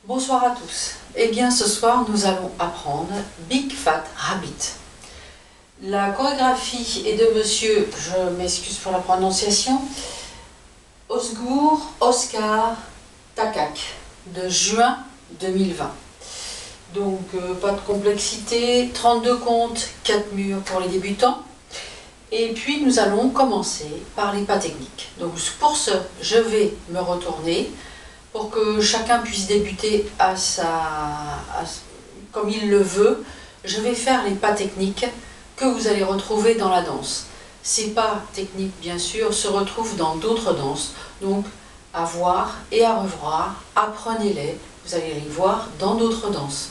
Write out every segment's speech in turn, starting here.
Bonsoir à tous. Eh bien ce soir nous allons apprendre Big Fat Rabbit. La chorégraphie est de monsieur, je m'excuse pour la prononciation, Osgur Oscar Takak de juin 2020. Donc pas de complexité, 32 contes, 4 murs pour les débutants. Et puis nous allons commencer par les pas techniques. Donc pour ce, je vais me retourner pour que chacun puisse débuter comme il le veut. Je vais faire les pas techniques que vous allez retrouver dans la danse. Ces pas techniques, bien sûr, se retrouvent dans d'autres danses. Donc à voir et à revoir, apprenez-les. Vous allez les voir dans d'autres danses.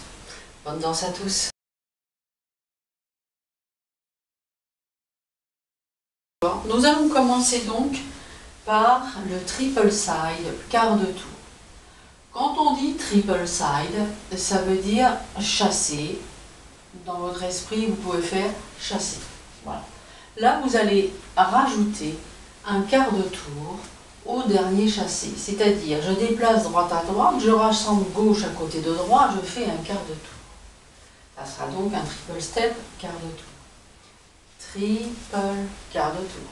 Bonne danse à tous. Nous allons commencer donc par le triple side, quart de tour. Quand on dit triple side, ça veut dire chasser. Dans votre esprit, vous pouvez faire chasser. Voilà. Là, vous allez rajouter un quart de tour au dernier chassé. C'est-à-dire, je déplace droite à droite, je rassemble gauche à côté de droite, je fais un quart de tour. Ça sera donc un triple step, quart de tour. Triple, quart de tour.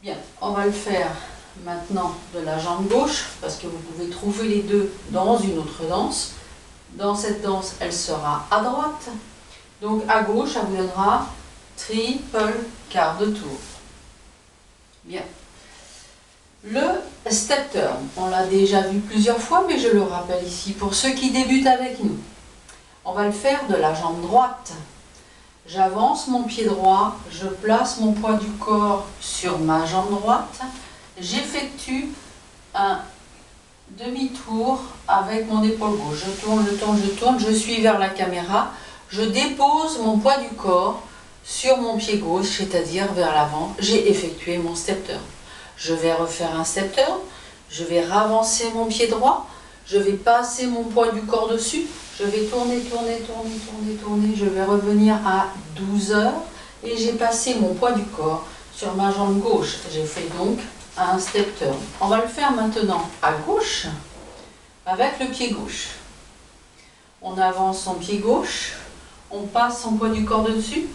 Bien, on va le faire maintenant de la jambe gauche, parce que vous pouvez trouver les deux dans une autre danse. Dans cette danse, elle sera à droite. Donc à gauche, ça vous donnera triple, quart de tour. Bien. Le step turn, on l'a déjà vu plusieurs fois, mais je le rappelle ici pour ceux qui débutent avec nous. On va le faire de la jambe droite. J'avance mon pied droit, je place mon poids du corps sur ma jambe droite, j'effectue un demi-tour avec mon épaule gauche. Je tourne, je tourne, je tourne, je suis vers la caméra, je dépose mon poids du corps sur mon pied gauche, c'est-à-dire vers l'avant, j'ai effectué mon step turn. Je vais refaire un step turn, je vais ravancer mon pied droit, je vais passer mon poids du corps dessus, je vais tourner, tourner, tourner, tourner, tourner, je vais revenir à 12 heures et j'ai passé mon poids du corps sur ma jambe gauche. J'ai fait donc un step turn. On va le faire maintenant à gauche avec le pied gauche. On avance son pied gauche, on passe son poids du corps dessus,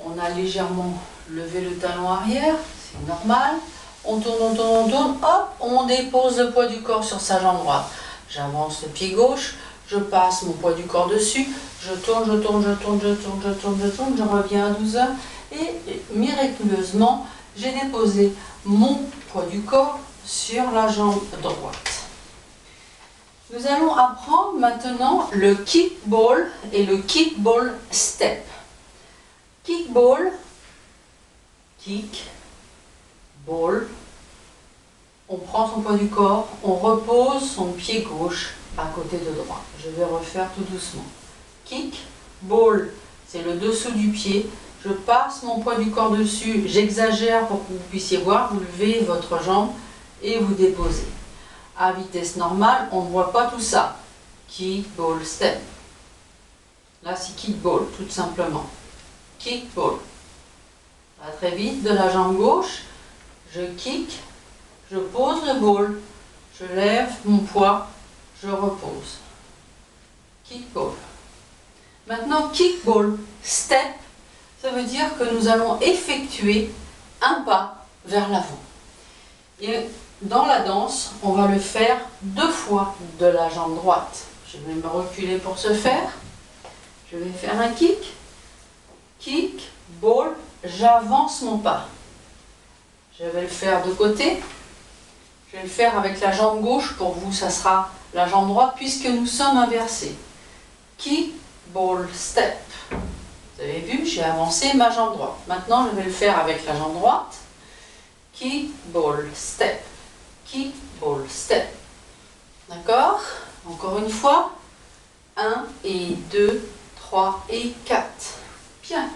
on a légèrement levé le talon arrière, c'est normal. On tourne, on tourne, on tourne, hop, on dépose le poids du corps sur sa jambe droite. J'avance le pied gauche, je passe mon poids du corps dessus, je tourne, je tourne, je tourne, je tourne, je tourne, je tourne, je reviens à 12 heures et miraculeusement, j'ai déposé mon poids du corps sur la jambe droite. Nous allons apprendre maintenant le kickball et le kickball step. Kickball, kick, ball, on prend son poids du corps, on repose son pied gauche à côté de droit. Je vais refaire tout doucement. Kick, ball, c'est le dessous du pied. Je passe mon poids du corps dessus, j'exagère pour que vous puissiez voir, vous levez votre jambe et vous déposez. À vitesse normale, on ne voit pas tout ça. Kick, ball, step. Là, c'est kick, ball, tout simplement. Kick, ball. Ça va très vite, de la jambe gauche, je kick, je pose le ball, je lève mon poids, je repose. Kick, ball. Maintenant, kick, ball, step. Ça veut dire que nous allons effectuer un pas vers l'avant. Et dans la danse, on va le faire 2 fois de la jambe droite. Je vais me reculer pour ce faire. Je vais faire un kick, ball, j'avance mon pas. Je vais le faire de côté. Je vais le faire avec la jambe gauche. Pour vous, ça sera la jambe droite puisque nous sommes inversés. Kick, ball, step. Vous avez vu, j'ai avancé ma jambe droite. Maintenant, je vais le faire avec la jambe droite. Kick, ball, step. Kick, ball, step. D'accord? Encore une fois. 1 et 2, 3 et 4. Bien.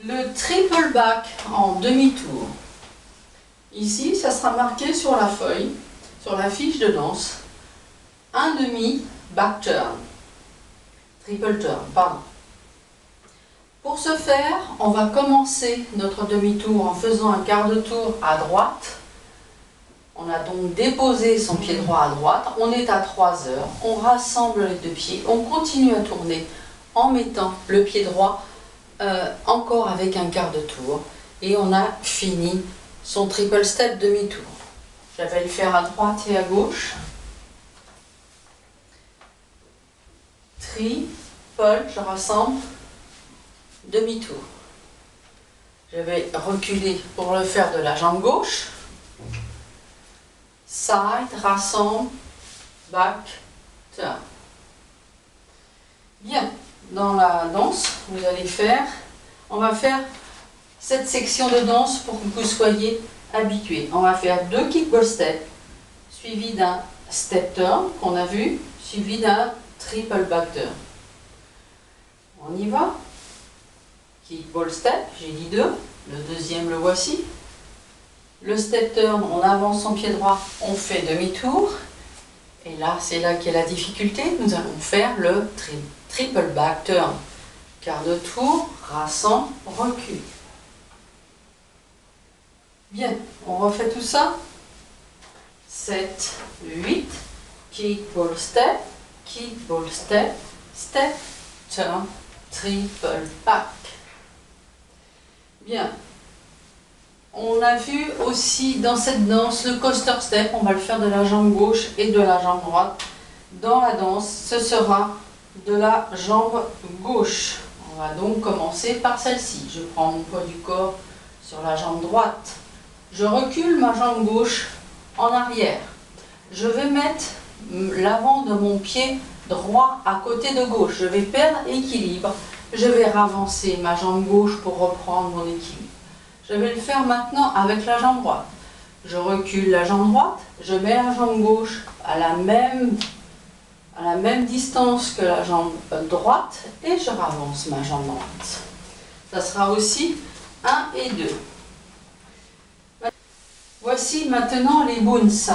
Le triple back en demi-tour. Ici, ça sera marqué sur la feuille, sur la fiche de danse. Un demi back turn. Triple turn, pardon. Pour ce faire, on va commencer notre demi-tour en faisant un quart de tour à droite. On a donc déposé son pied droit à droite, on est à 3 heures, on rassemble les deux pieds, on continue à tourner en mettant le pied droit encore avec un quart de tour et on a fini son triple step demi-tour. Je vais le faire à droite et à gauche. Triple, je rassemble, demi-tour. Je vais reculer pour le faire de la jambe gauche. Side, rassemble, back, turn. Bien, dans la danse, vous allez faire, on va faire cette section de danse pour que vous soyez habitués. On va faire 2 kickball steps, suivi d'un step turn qu'on a vu, suivi d'un triple back turn. On y va. Kickball step, j'ai dit 2, le deuxième le voici. Le step turn, on avance son pied droit, on fait demi-tour. Et là, c'est là qu'est la difficulté. Nous allons faire le triple back turn. Quart de tour, rassemble, recul. Bien, on refait tout ça. 7, 8, kickball step, step, turn, triple back. Bien. On a vu aussi dans cette danse le coaster step, on va le faire de la jambe gauche et de la jambe droite. Dans la danse, ce sera de la jambe gauche. On va donc commencer par celle-ci. Je prends mon poids du corps sur la jambe droite. Je recule ma jambe gauche en arrière. Je vais mettre l'avant de mon pied droit à côté de gauche. Je vais perdre équilibre. Je vais ravancer ma jambe gauche pour reprendre mon équilibre. Je vais le faire maintenant avec la jambe droite. Je recule la jambe droite, je mets la jambe gauche à la même distance que la jambe droite et je ravance ma jambe droite. Ça sera aussi 1 et 2. Voici maintenant les boons.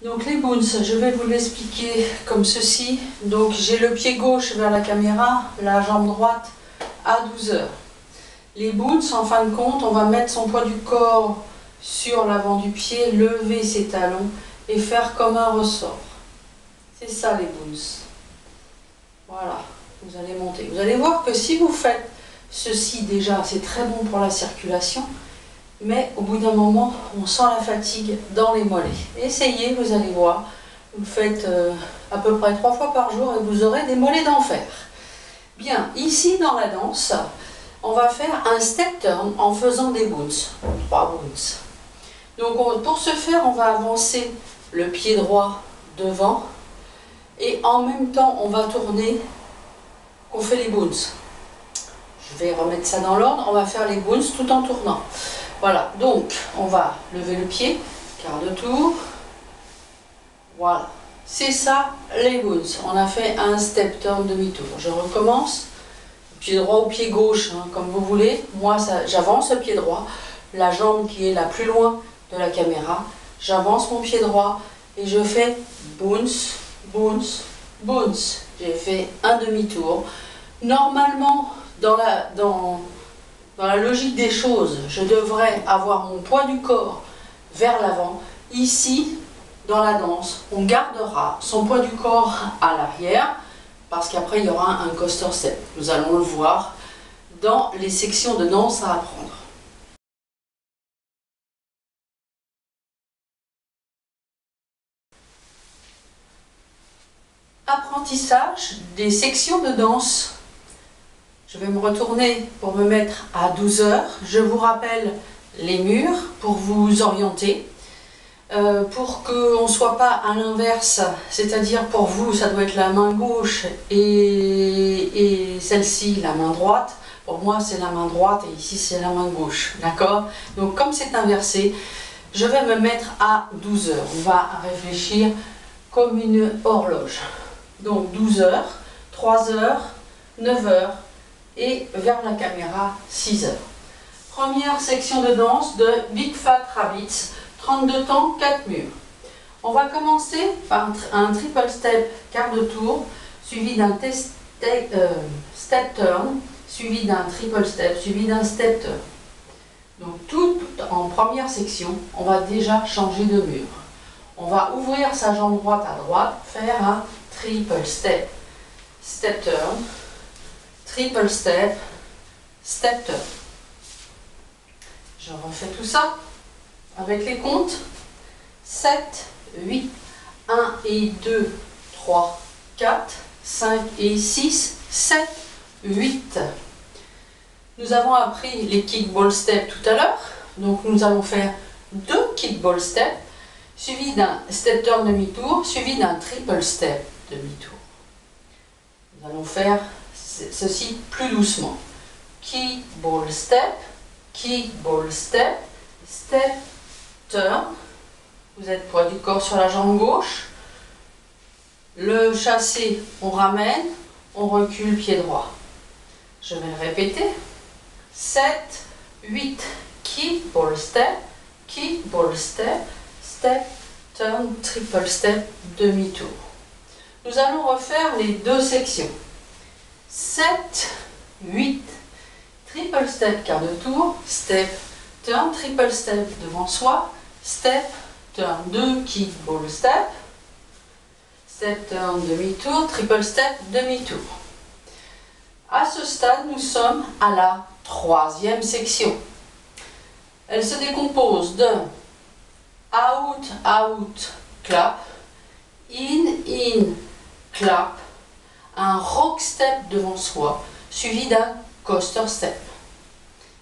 Donc les boons, je vais vous l'expliquer comme ceci. Donc j'ai le pied gauche vers la caméra, la jambe droite à 12 heures. Les boons, en fin de compte, on va mettre son poids du corps sur l'avant du pied, lever ses talons et faire comme un ressort. C'est ça les boons. Voilà, vous allez monter. Vous allez voir que si vous faites ceci déjà, c'est très bon pour la circulation, mais au bout d'un moment, on sent la fatigue dans les mollets. Essayez, vous allez voir. Vous faites à peu près 3 fois par jour et vous aurez des mollets d'enfer. Bien, ici dans la danse, on va faire un step turn en faisant des boons, 3 boons. Donc pour ce faire, on va avancer le pied droit devant et en même temps, on va tourner, on fait les boons. Je vais remettre ça dans l'ordre, on va faire les boons tout en tournant. Voilà, donc on va lever le pied, quart de tour, voilà. C'est ça les boons. On a fait un step turn demi-tour. Je recommence. Pied droit ou pied gauche, hein, comme vous voulez. Moi, j'avance le pied droit, la jambe qui est la plus loin de la caméra. J'avance mon pied droit et je fais boons, boons, boons. J'ai fait un demi-tour. Normalement, dans la logique des choses, je devrais avoir mon poids du corps vers l'avant. Ici, dans la danse, on gardera son poids du corps à l'arrière, parce qu'après il y aura un coaster step. Nous allons le voir dans les sections de danse à apprendre. Apprentissage des sections de danse. Je vais me retourner pour me mettre à 12 heures. Je vous rappelle les murs pour vous orienter. Pour qu'on ne soit pas à l'inverse, c'est-à-dire pour vous, ça doit être la main gauche et celle-ci, la main droite. Pour moi, c'est la main droite et ici, c'est la main gauche. D'accord? Donc, comme c'est inversé, je vais me mettre à 12 heures. On va réfléchir comme une horloge. Donc, 12 heures, 3 heures, 9 heures et vers la caméra, 6 heures. Première section de danse de Big Fat Rabbits. 32 temps, 4 murs. On va commencer par un triple step, quart de tour, suivi d'un step turn, suivi d'un triple step, suivi d'un step turn. Donc tout en première section, on va déjà changer de mur. On va ouvrir sa jambe droite à droite, faire un triple step, step turn, triple step, step turn. Je refais tout ça avec les comptes. 7, 8, 1 et 2, 3, 4, 5 et 6, 7, 8. Nous avons appris les kickball steps tout à l'heure. Donc nous allons faire 2 kickball steps, suivi d'un step turn demi-tour, suivi d'un triple step demi-tour. Nous allons faire ceci plus doucement. Kickball step, step turn. Vous êtes poids du corps sur la jambe gauche. Le chassé, on ramène, on recule pied droit. Je vais le répéter. 7, 8, kickball step, step, turn, triple step, demi-tour. Nous allons refaire les 2 sections. 7, 8, triple step, quart de tour, step, turn, triple step devant soi, step, turn, 2, kickball step, step, turn, demi-tour, triple step, demi-tour. À ce stade, nous sommes à la 3e section. Elle se décompose de out, out, clap, in, clap, un rock step devant soi, suivi d'un coaster step.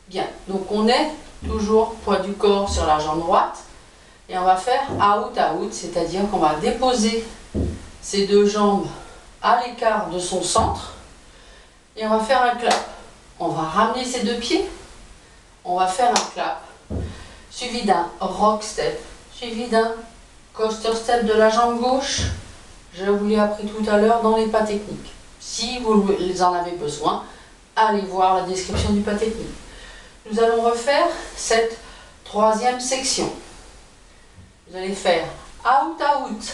Bien, donc on est toujours poids du corps sur la jambe droite et on va faire out, out, c'est-à-dire qu'on va déposer ces 2 jambes à l'écart de son centre et on va faire un clap. On va ramener ces 2 pieds, on va faire un clap, suivi d'un rock step, suivi d'un coaster step de la jambe gauche. Je vous l'ai appris tout à l'heure dans les pas techniques. Si vous en avez besoin, allez voir la description du pas technique. Nous allons refaire cette 3e section. Vous allez faire out, out,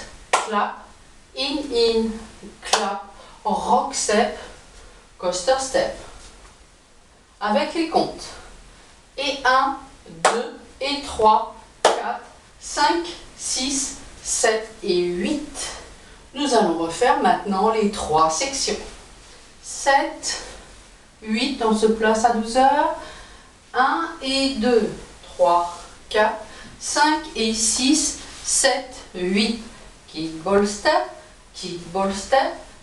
clap, in, clap, rock step, coaster step. Avec les comptes. Et 1, 2 et 3, 4, 5, 6, 7 et 8. Nous allons refaire maintenant les 3 sections. 7, 8, on se place à 12 heures. 1 et 2, 3, 4, 5 et 6, 7, 8. Kickball step,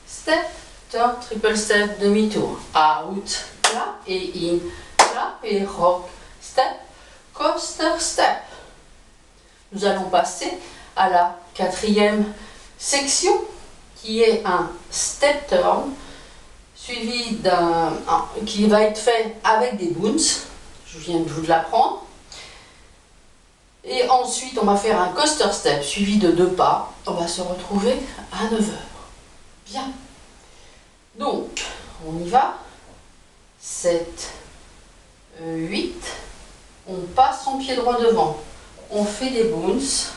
step, turn, triple step, demi-tour. Out, clap et in, clap et rock, step, coaster step. Nous allons passer à la 4e section qui est un step turn suivi d'un qui va être fait avec des bounces. Je viens de vous l'apprendre. Et ensuite, on va faire un coaster step suivi de 2 pas. On va se retrouver à 9 heures. Bien. Donc, on y va. 7, 8. On passe son pied droit devant. On fait des bounces.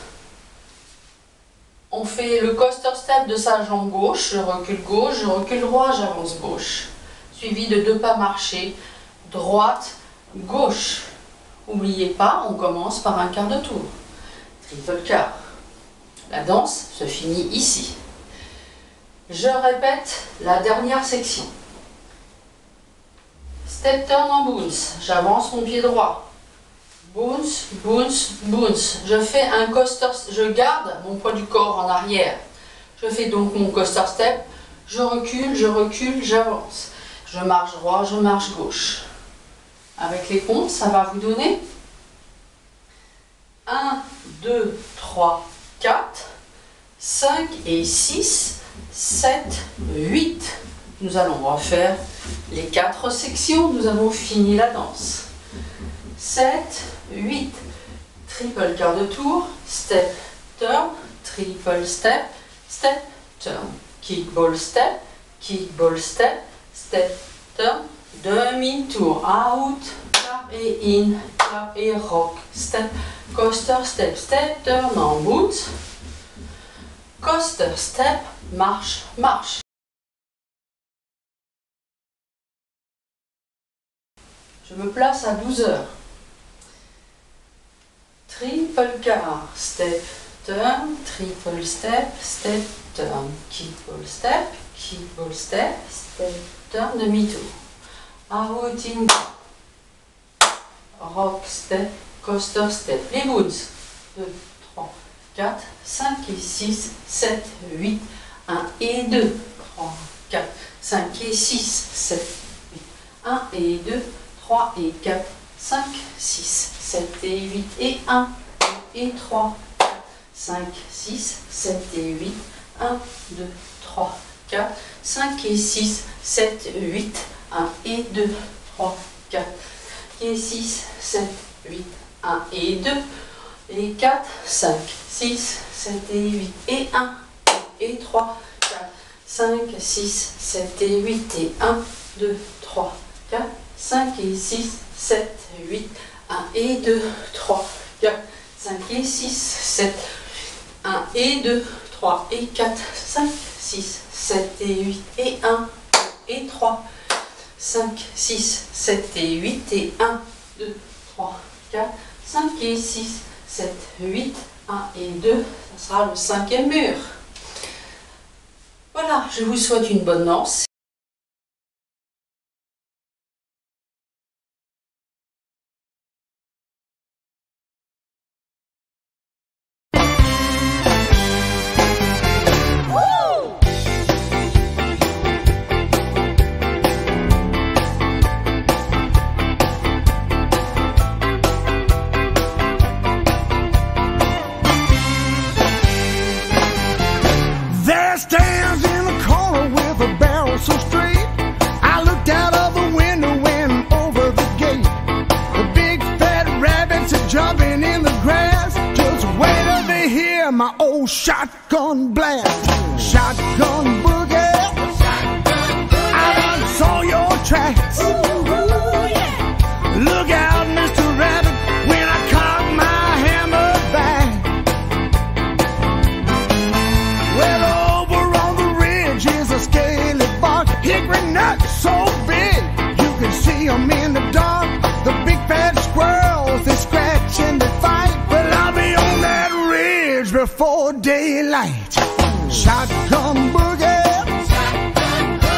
On fait le coaster step de sa jambe gauche. Je recule droit, j'avance gauche. Suivi de 2 pas marchés. Droite, gauche. N'oubliez pas, on commence par un quart de tour. Triple quart. La danse se finit ici. Je répète la dernière section. Step turn en bounce. J'avance mon pied droit. Bounce, bounce, bounce. Je fais un coaster, je garde mon poids du corps en arrière. Je fais donc mon coaster step. Je recule, j'avance. Je marche droit, je marche gauche. Avec les comptes, ça va vous donner 1, 2, 3, 4, 5 et 6, 7, 8. Nous allons refaire les 4 sections. Nous avons fini la danse. 7, 8. Triple quart de tour. Step, turn. Triple step. Step, turn. Kickball step. Step, turn. Demi-tour. Out, clap et in, clap et rock. Step, coaster step, step, turn en boot. Coaster step, marche, marche. Je me place à 12 heures. triple car, step, turn, triple step, step, turn, kickball step, step, turn, demi-tour. Out in rock step, coaster step. Les boons. 2, 3, 4, 5 et 6, 7, 8, 1 et 2, 3, 4, 5 et 6, 7, 8, 1 et 2, 3 et 4, 5, 6, 7 et 8 et 1, 2 et 3, 4, 5, 6, 7 et 8, 1, 2, 3, 4, 5 et 6, 7, 8, 1 et 2, 3, 4 et 6, 7, 8, 1 et 2 et 4, 5, 6, 7 et 8 et 1 et 3, 4, 5, 6, 7 et 8 et 1, 2, 3, 4, 5 et 6, 7, 8, 1 et 2, 3, 4, 5 et 6, 7, 1 et 2, 3 et 4, 5, 6, 7 et 8 et 1 et 3, 5, 6, 7 et 8 et 1, 2, 3, 4, 5 et 6, 7, 8, 1 et 2, ça sera le 5e mur. Voilà, je vous souhaite une bonne danse. Stands in the corner with a barrel so straight. I looked out of the window and over the gate. The big fat rabbits are jumping in the grass. Just wait till they hear my old shotgun blast. Shotgun boogie, I done saw your tracks. Look out, Mr. Rabbit, when I cock my hammer back. Well, hickory nut so big you can see them in the dark. The big fat squirrels, they scratch and they fight. Well, I'll be on that ridge before daylight. Shotgun boogie,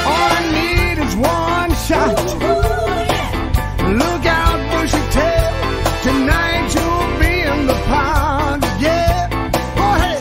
all I need is one shot. Look out, bushy tail, tonight you'll be in the pond. Yeah, go ahead.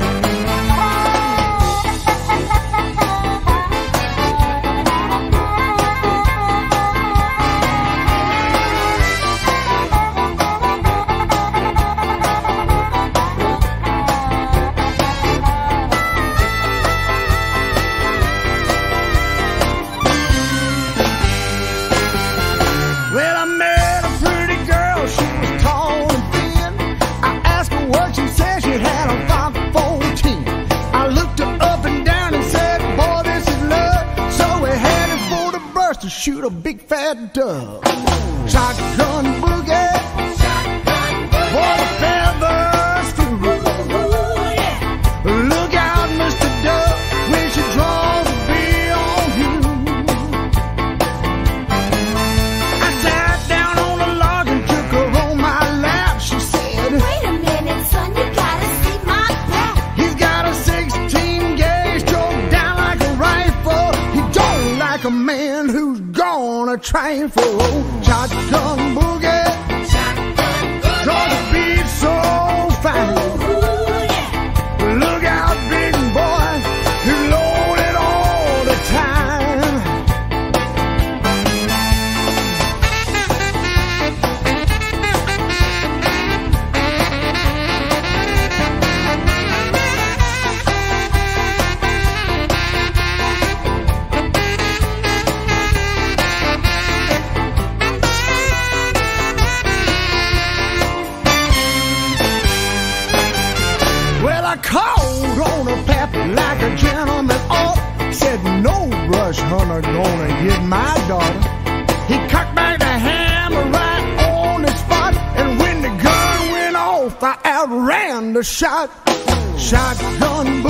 To shoot a big fat dove. Shotgun boogie, for the feathers through. Look out, Mr. Dove, when she draws a bee on you. I sat down on a log and took her on my lap. She said, wait a minute, son, you gotta see my back. He's got a 16 gauge, stroked down like a rifle. He don't like a man who's gonna train for shotgun boogie. Draw the beat so fine. Look out, big boy, you're loaded all the time. I called on a pap like a gentleman ought. Said no brush hunter gonna get my daughter. He cocked back the hammer right on the spot, and when the gun went off, I outran the shot. Shotgun